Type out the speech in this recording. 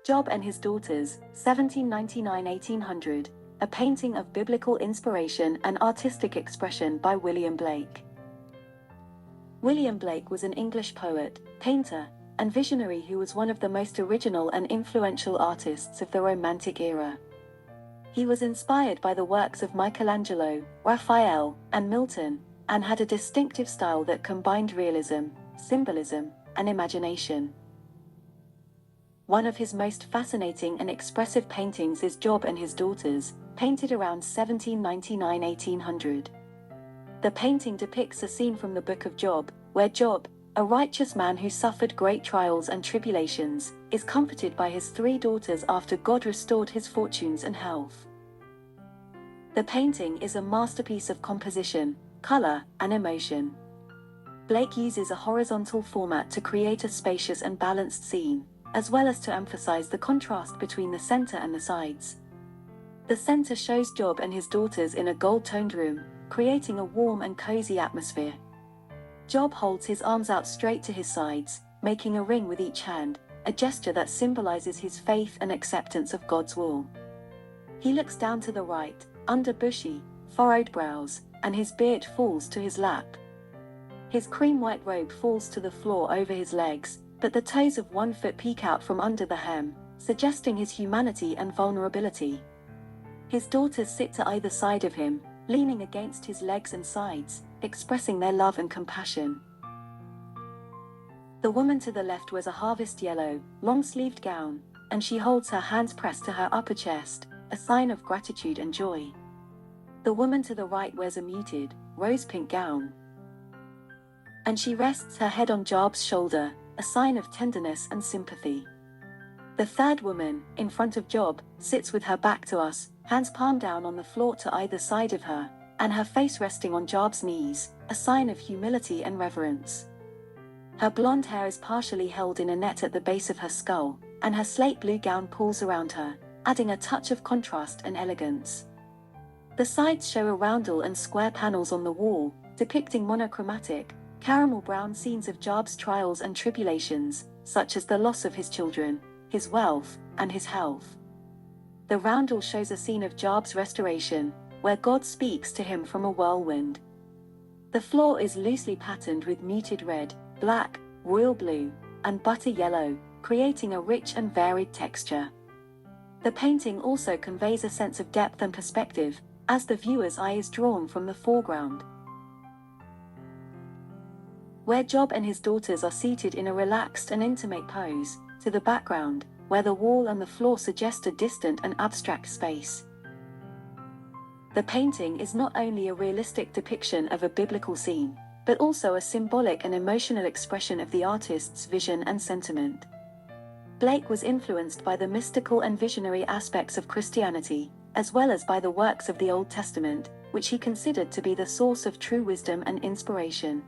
Job and His Daughters, 1799–1800, a painting of biblical inspiration and artistic expression by William Blake. William Blake was an English poet, painter, and visionary who was one of the most original and influential artists of the Romantic era. He was inspired by the works of Michelangelo, Raphael, and Milton, and had a distinctive style that combined realism, symbolism, and imagination. One of his most fascinating and expressive paintings is Job and His Daughters, painted around 1799–1800. The painting depicts a scene from the Book of Job, where Job, a righteous man who suffered great trials and tribulations, is comforted by his 3 daughters after God restored his fortunes and health. The painting is a masterpiece of composition, color, and emotion. Blake uses a horizontal format to create a spacious and balanced scene, as well as to emphasize the contrast between the center and the sides. The center shows Job and his daughters in a gold-toned room, creating a warm and cozy atmosphere. Job holds his arms out straight to his sides, making a ring with each hand, a gesture that symbolizes his faith and acceptance of God's will. He looks down to the right, under bushy, furrowed brows, and his beard falls to his lap. His cream-white robe falls to the floor over his legs, but the toes of 1 foot peek out from under the hem, suggesting his humanity and vulnerability. His daughters sit to either side of him, leaning against his legs and sides, expressing their love and compassion. The woman to the left wears a harvest yellow, long-sleeved gown, and she holds her hands pressed to her upper chest, a sign of gratitude and joy. The woman to the right wears a muted, rose-pink gown, and she rests her head on Job's shoulder, a sign of tenderness and sympathy. The third woman, in front of Job, sits with her back to us, hands palm down on the floor to either side of her, and her face resting on Job's knees, a sign of humility and reverence. Her blonde hair is partially held in a net at the base of her skull, and her slate-blue gown pulls around her, adding a touch of contrast and elegance. The sides show a roundel and square panels on the wall, depicting monochromatic, caramel brown scenes of Job's trials and tribulations, such as the loss of his children, his wealth, and his health. The roundel shows a scene of Job's restoration, where God speaks to him from a whirlwind. The floor is loosely patterned with muted red, black, royal blue, and butter yellow, creating a rich and varied texture. The painting also conveys a sense of depth and perspective, as the viewer's eye is drawn from the foreground, where Job and his daughters are seated in a relaxed and intimate pose, to the background, where the wall and the floor suggest a distant and abstract space. The painting is not only a realistic depiction of a biblical scene, but also a symbolic and emotional expression of the artist's vision and sentiment. Blake was influenced by the mystical and visionary aspects of Christianity, as well as by the works of the Old Testament, which he considered to be the source of true wisdom and inspiration.